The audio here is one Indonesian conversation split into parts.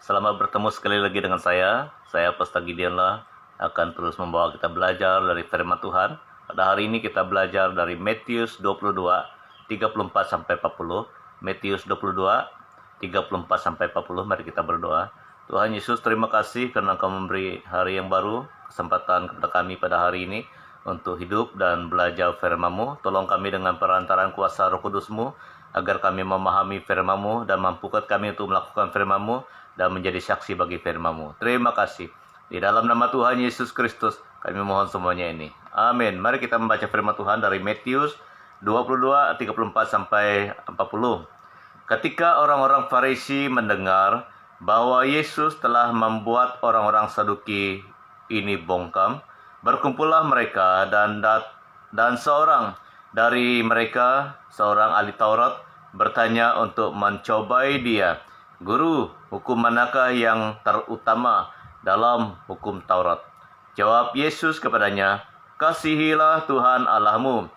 Selamat bertemu sekali lagi dengan saya. Saya Pastor Gideonlah akan terus membawa kita belajar dari firman Tuhan. Pada hari ini kita belajar dari Matius 22, 34 sampai 40. Matius 22, 34 sampai 40. Mari kita berdoa. Tuhan Yesus, terima kasih karena Engkau memberi hari yang baru, kesempatan kepada kami pada hari ini untuk hidup dan belajar firman-Mu. Tolong kami dengan perantaraan kuasa Roh Kudus-Mu, agar kami memahami firman-Mu dan mampukan kami untuk melakukan firman-Mu dan menjadi saksi bagi firman-Mu. Terima kasih. Di dalam nama Tuhan Yesus Kristus, kami mohon semuanya ini. Amin. Mari kita membaca firman Tuhan dari Matius 22, 34 sampai 40. Ketika orang-orang Farisi mendengar bahwa Yesus telah membuat orang-orang Saduki ini bongkam, berkumpullah mereka dan seorang dari mereka, seorang ahli Taurat, bertanya untuk mencobai dia, "Guru, hukum manakah yang terutama dalam hukum Taurat?" Jawab Yesus kepadanya, "Kasihilah Tuhan Allahmu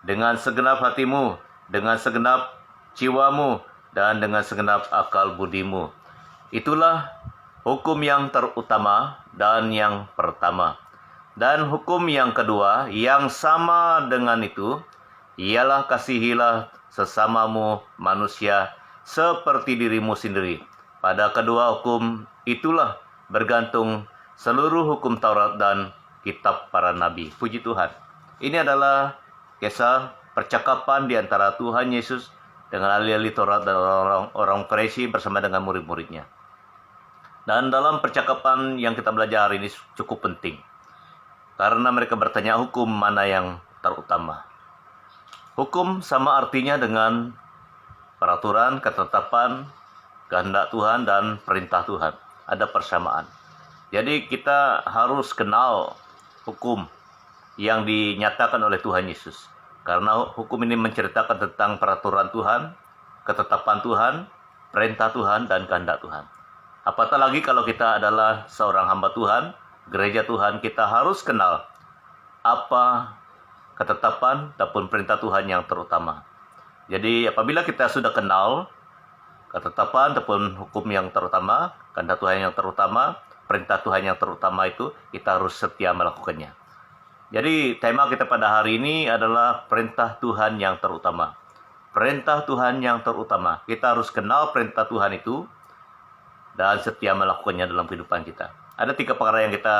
dengan segenap hatimu, dengan segenap jiwamu, dan dengan segenap akal budimu. Itulah hukum yang terutama dan yang pertama. Dan hukum yang kedua yang sama dengan itu ialah kasihilah sesamamu manusia seperti dirimu sendiri. Pada kedua hukum itulah bergantung seluruh hukum Taurat dan kitab para nabi." Puji Tuhan. Ini adalah kisah percakapan di antara Tuhan Yesus dengan ahli-ahli Taurat dan orang-orang Farisi bersama dengan murid-muridnya. Dan dalam percakapan yang kita belajar hari ini cukup penting, karena mereka bertanya hukum mana yang terutama. Hukum sama artinya dengan peraturan, ketetapan, kehendak Tuhan, dan perintah Tuhan. Ada persamaan. Jadi kita harus kenal hukum yang dinyatakan oleh Tuhan Yesus. Karena hukum ini menceritakan tentang peraturan Tuhan, ketetapan Tuhan, perintah Tuhan, dan kehendak Tuhan. Apatah lagi kalau kita adalah seorang hamba Tuhan, gereja Tuhan, kita harus kenal apa ketetapan ataupun perintah Tuhan yang terutama. Jadi apabila kita sudah kenal ketetapan ataupun hukum yang terutama, kehendak Tuhan yang terutama, perintah Tuhan yang terutama itu, kita harus setia melakukannya. Jadi tema kita pada hari ini adalah perintah Tuhan yang terutama. Perintah Tuhan yang terutama. Kita harus kenal perintah Tuhan itu dan setia melakukannya dalam kehidupan kita. Ada 3 perkara yang kita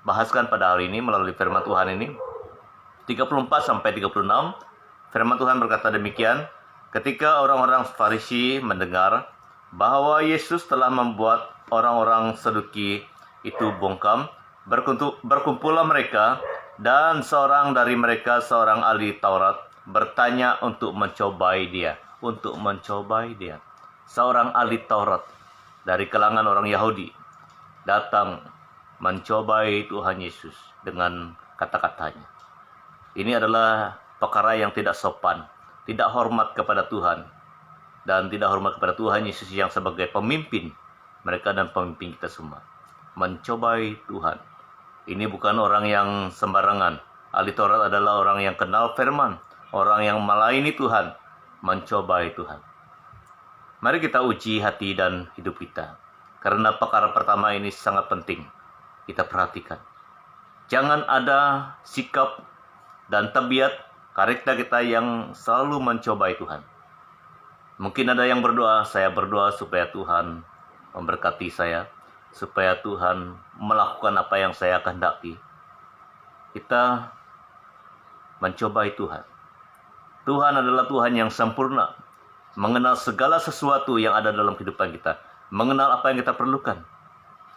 bahaskan pada hari ini melalui firman Tuhan ini. 34 sampai 36, firman Tuhan berkata demikian, ketika orang-orang Farisi mendengar bahwa Yesus telah membuat orang-orang Saduki itu bongkam, berkumpullah mereka, dan seorang dari mereka, seorang ahli Taurat, bertanya untuk mencobai dia. Seorang ahli Taurat dari kalangan orang Yahudi datang mencobai Tuhan Yesus dengan kata-katanya. Ini adalah perkara yang tidak sopan, tidak hormat kepada Tuhan, dan tidak hormat kepada Tuhan Yesus yang sebagai pemimpin mereka dan pemimpin kita semua. Mencobai Tuhan. Ini bukan orang yang sembarangan. Ahli Taurat adalah orang yang kenal firman, orang yang melayani Tuhan, mencobai Tuhan. Mari kita uji hati dan hidup kita, karena perkara pertama ini sangat penting. Kita perhatikan. Jangan ada sikap dan tabiat karakter kita yang selalu mencobai Tuhan. Mungkin ada yang berdoa, saya berdoa supaya Tuhan memberkati saya, supaya Tuhan melakukan apa yang saya kehendaki. Kita mencobai Tuhan. Tuhan adalah Tuhan yang sempurna, mengenal segala sesuatu yang ada dalam kehidupan kita, mengenal apa yang kita perlukan.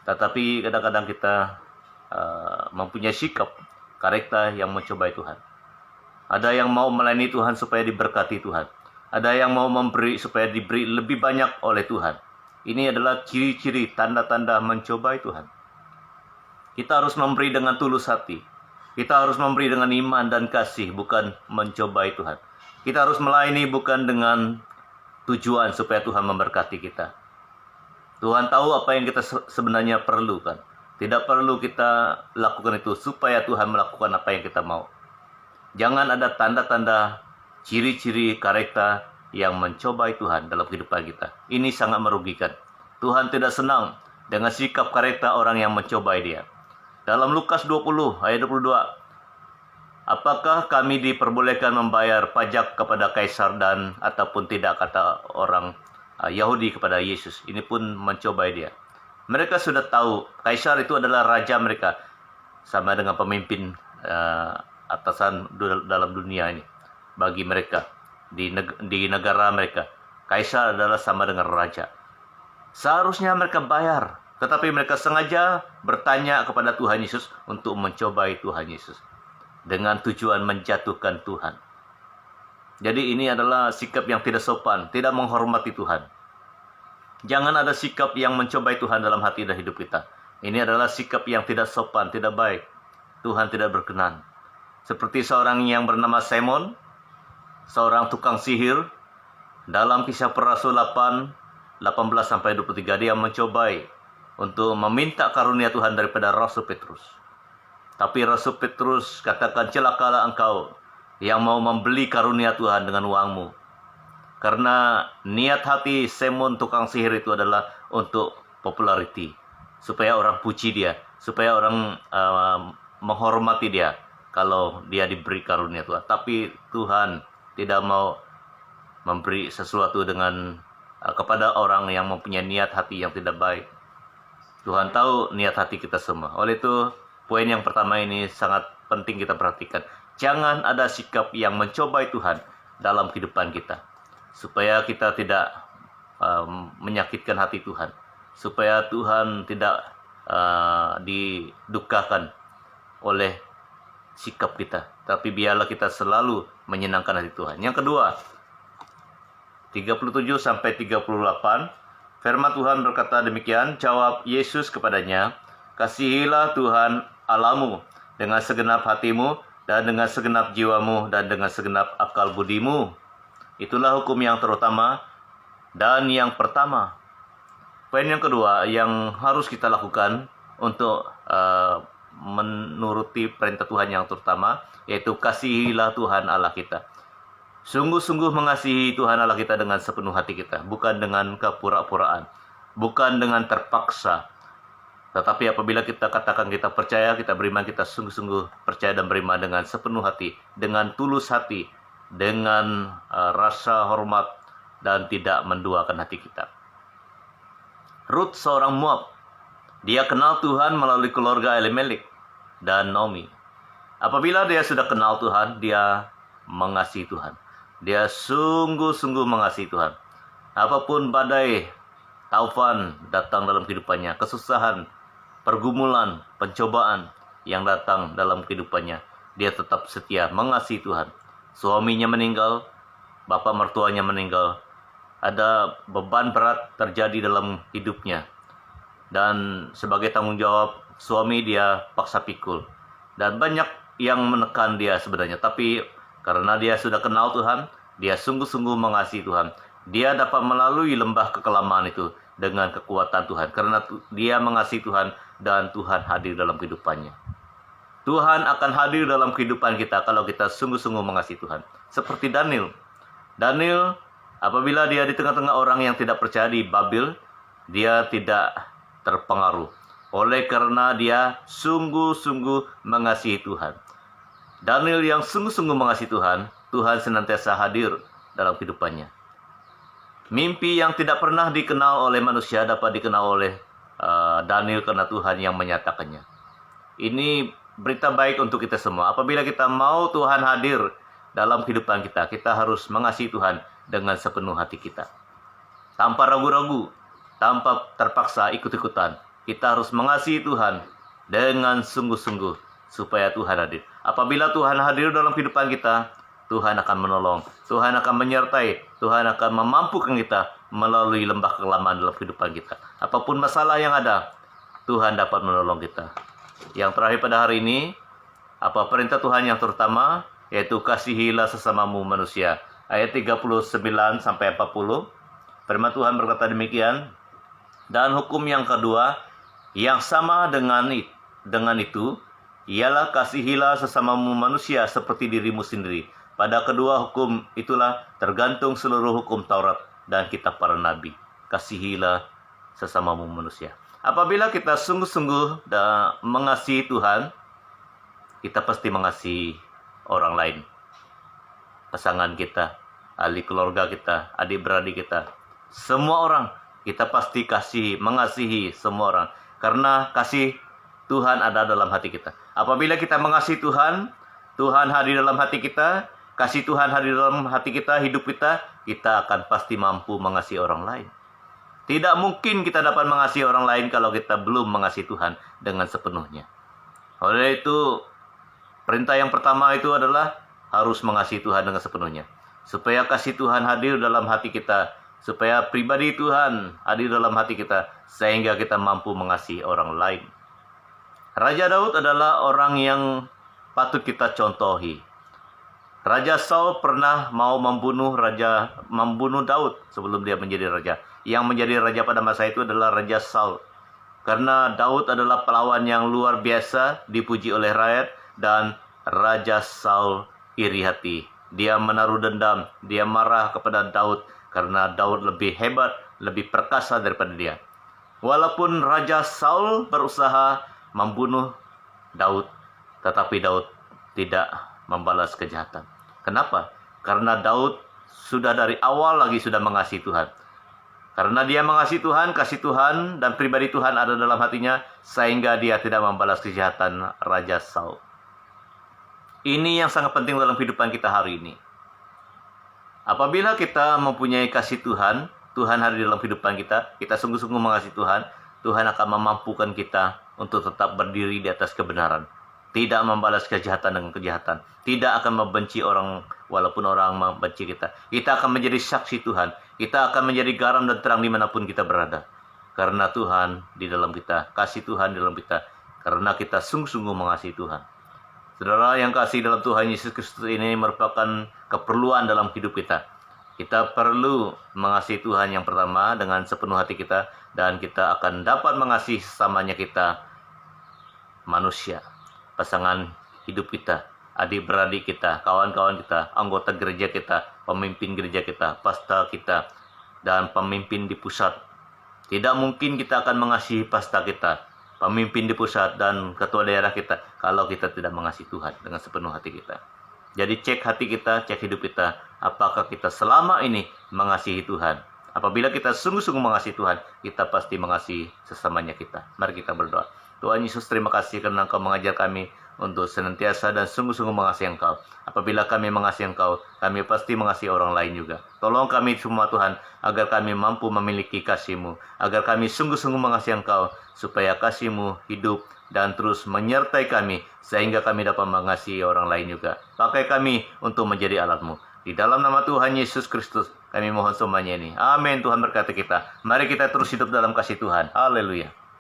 Tetapi kadang-kadang kita mempunyai sikap, karakter yang mencobai Tuhan. Ada yang mau melayani Tuhan supaya diberkati Tuhan. Ada yang mau memberi supaya diberi lebih banyak oleh Tuhan. Ini adalah ciri-ciri, tanda-tanda mencobai Tuhan. Kita harus memberi dengan tulus hati. Kita harus memberi dengan iman dan kasih, bukan mencobai Tuhan. Kita harus melayani bukan dengan tujuan supaya Tuhan memberkati kita. Tuhan tahu apa yang kita sebenarnya perlukan. Tidak perlu kita lakukan itu supaya Tuhan melakukan apa yang kita mau. Jangan ada tanda-tanda, ciri-ciri karakter yang mencobai Tuhan dalam kehidupan kita. Ini sangat merugikan. Tuhan tidak senang dengan sikap kareta orang yang mencobai dia. Dalam Lukas 20 ayat 22, apakah kami diperbolehkan membayar pajak kepada Kaisar dan ataupun tidak, kata orang Yahudi kepada Yesus. Ini pun mencobai dia. Mereka sudah tahu Kaisar itu adalah raja mereka, sama dengan pemimpin atasan dalam dunia ini. Bagi mereka di negara mereka, Kaisar adalah sama dengan raja. Seharusnya mereka bayar, tetapi mereka sengaja bertanya kepada Tuhan Yesus untuk mencobai Tuhan Yesus dengan tujuan menjatuhkan Tuhan. Jadi ini adalah sikap yang tidak sopan, tidak menghormati Tuhan. Jangan ada sikap yang mencobai Tuhan dalam hati dan hidup kita. Ini adalah sikap yang tidak sopan, tidak baik. Tuhan tidak berkenan. Seperti seorang yang bernama Simon, seorang tukang sihir, dalam Kisah Para Rasul 8:18-23, dia mencobai untuk meminta karunia Tuhan daripada Rasul Petrus. Tapi Rasul Petrus katakan, celakalah engkau yang mau membeli karunia Tuhan dengan uangmu. Karena niat hati Simon tukang sihir itu adalah untuk populariti, supaya orang puji dia, supaya orang menghormati dia kalau dia diberi karunia Tuhan. Tapi Tuhan tidak mau memberi sesuatu kepada orang yang mempunyai niat hati yang tidak baik. Tuhan tahu niat hati kita semua. Oleh itu, poin yang pertama ini sangat penting kita perhatikan. Jangan ada sikap yang mencobai Tuhan dalam kehidupan kita, supaya kita tidak menyakitkan hati Tuhan, supaya Tuhan tidak didukakan oleh sikap kita. Tapi biarlah kita selalu menyenangkan hati Tuhan. Yang kedua, 37-38, firman Tuhan berkata demikian, jawab Yesus kepadanya, kasihilah Tuhan Allahmu dengan segenap hatimu, dan dengan segenap jiwamu, dan dengan segenap akal budimu. Itulah hukum yang terutama dan yang pertama. Poin yang kedua yang harus kita lakukan untuk menuruti perintah Tuhan yang terutama, yaitu kasihilah Tuhan Allah kita. Sungguh-sungguh mengasihi Tuhan Allah kita dengan sepenuh hati kita, bukan dengan kepura-puraan, bukan dengan terpaksa. Tetapi apabila kita katakan kita percaya, kita beriman, kita sungguh-sungguh percaya dan beriman dengan sepenuh hati, dengan tulus hati, dengan rasa hormat, dan tidak menduakan hati kita. Ruth seorang Moab, dia kenal Tuhan melalui keluarga Elimelek dan Naomi. Apabila dia sudah kenal Tuhan, dia mengasihi Tuhan. Dia sungguh-sungguh mengasihi Tuhan. Apapun badai, taufan datang dalam kehidupannya, kesusahan, pergumulan, pencobaan yang datang dalam kehidupannya, dia tetap setia mengasihi Tuhan. Suaminya meninggal, bapak mertuanya meninggal, ada beban berat terjadi dalam hidupnya, dan sebagai tanggung jawab suami dia paksa pikul, dan banyak yang menekan dia sebenarnya. Tapi karena dia sudah kenal Tuhan, dia sungguh-sungguh mengasihi Tuhan. Dia dapat melalui lembah kekelaman itu dengan kekuatan Tuhan, karena dia mengasihi Tuhan dan Tuhan hadir dalam kehidupannya. Tuhan akan hadir dalam kehidupan kita kalau kita sungguh-sungguh mengasihi Tuhan. Seperti Daniel. Daniel, apabila dia di tengah-tengah orang yang tidak percaya di Babel, dia tidak terpengaruh, oleh karena dia sungguh-sungguh mengasihi Tuhan. Daniel yang sungguh-sungguh mengasihi Tuhan, Tuhan senantiasa hadir dalam kehidupannya. Mimpi yang tidak pernah dikenal oleh manusia dapat dikenal oleh Daniel karena Tuhan yang menyatakannya. Ini berita baik untuk kita semua. Apabila kita mau Tuhan hadir dalam kehidupan kita, kita harus mengasihi Tuhan dengan sepenuh hati kita. Tanpa ragu-ragu, tanpa terpaksa ikut-ikutan. Kita harus mengasihi Tuhan dengan sungguh-sungguh supaya Tuhan hadir. Apabila Tuhan hadir dalam kehidupan kita, Tuhan akan menolong, Tuhan akan menyertai, Tuhan akan memampukan kita melalui lembah kekelaman dalam kehidupan kita. Apapun masalah yang ada, Tuhan dapat menolong kita. Yang terakhir pada hari ini, apa perintah Tuhan yang terutama, yaitu kasihilah sesamamu manusia. Ayat 39-40, firman Tuhan berkata demikian, dan hukum yang kedua, yang sama dengan itu, ialah kasihilah sesamamu manusia seperti dirimu sendiri. Pada kedua hukum itulah tergantung seluruh hukum Taurat dan kitab para nabi. Kasihilah sesamamu manusia. Apabila kita sungguh-sungguh mengasihi Tuhan, kita pasti mengasihi orang lain. Pasangan kita, ahli keluarga kita, adik-beradik kita, semua orang kita pasti mengasihi semua orang. Karena kasih Tuhan ada dalam hati kita. Apabila kita mengasihi Tuhan, Tuhan hadir dalam hati kita, kasih Tuhan hadir dalam hati kita, hidup kita, kita akan pasti mampu mengasihi orang lain. Tidak mungkin kita dapat mengasihi orang lain kalau kita belum mengasihi Tuhan dengan sepenuhnya. Oleh itu, perintah yang pertama itu adalah harus mengasihi Tuhan dengan sepenuhnya. Supaya kasih Tuhan hadir dalam hati kita, supaya pribadi Tuhan hadir dalam hati kita, sehingga kita mampu mengasihi orang lain. Raja Daud adalah orang yang patut kita contohi. Raja Saul pernah mau membunuh Daud sebelum dia menjadi raja. Yang menjadi raja pada masa itu adalah Raja Saul. Karena Daud adalah pahlawan yang luar biasa, dipuji oleh rakyat, dan Raja Saul iri hati. Dia menaruh dendam, dia marah kepada Daud karena Daud lebih hebat, lebih perkasa daripada dia. Walaupun Raja Saul berusaha membunuh Daud, tetapi Daud tidak membalas kejahatan. Kenapa? Karena Daud sudah dari awal lagi sudah mengasihi Tuhan. Karena dia mengasihi Tuhan, kasih Tuhan dan pribadi Tuhan ada dalam hatinya, sehingga dia tidak membalas kejahatan Raja Saul. Ini yang sangat penting dalam kehidupan kita hari ini. Apabila kita mempunyai kasih Tuhan, Tuhan hadir dalam kehidupan kita, kita sungguh-sungguh mengasihi Tuhan, Tuhan akan memampukan kita untuk tetap berdiri di atas kebenaran. Tidak membalas kejahatan dengan kejahatan. Tidak akan membenci orang walaupun orang membenci kita. Kita akan menjadi saksi Tuhan. Kita akan menjadi garam dan terang dimanapun kita berada. Karena Tuhan di dalam kita. Kasih Tuhan di dalam kita. Karena kita sungguh-sungguh mengasihi Tuhan. Saudara yang kasih dalam Tuhan Yesus Kristus, ini merupakan keperluan dalam hidup kita. Kita perlu mengasihi Tuhan yang pertama dengan sepenuh hati kita. Dan kita akan dapat mengasihi sesamanya kita, manusia, pasangan hidup kita, adik-beradik kita, kawan-kawan kita, anggota gereja kita, pemimpin gereja kita, pastor kita, dan pemimpin di pusat. Tidak mungkin kita akan mengasihi pastor kita, pemimpin di pusat, dan ketua daerah kita kalau kita tidak mengasihi Tuhan dengan sepenuh hati kita. Jadi cek hati kita, cek hidup kita, apakah kita selama ini mengasihi Tuhan. Apabila kita sungguh-sungguh mengasihi Tuhan, kita pasti mengasihi sesamanya kita. Mari kita berdoa. Tuhan Yesus, terima kasih karena Engkau mengajar kami untuk senantiasa dan sungguh-sungguh mengasihi Engkau. Apabila kami mengasihi Engkau, kami pasti mengasihi orang lain juga. Tolong kami semua Tuhan, agar kami mampu memiliki kasih-Mu, agar kami sungguh-sungguh mengasihi Engkau, supaya kasih-Mu hidup dan terus menyertai kami, sehingga kami dapat mengasihi orang lain juga. Pakai kami untuk menjadi alat-Mu. Di dalam nama Tuhan Yesus Kristus, kami mohon semuanya ini. Amin. Tuhan berkati kita. Mari kita terus hidup dalam kasih Tuhan. Haleluya.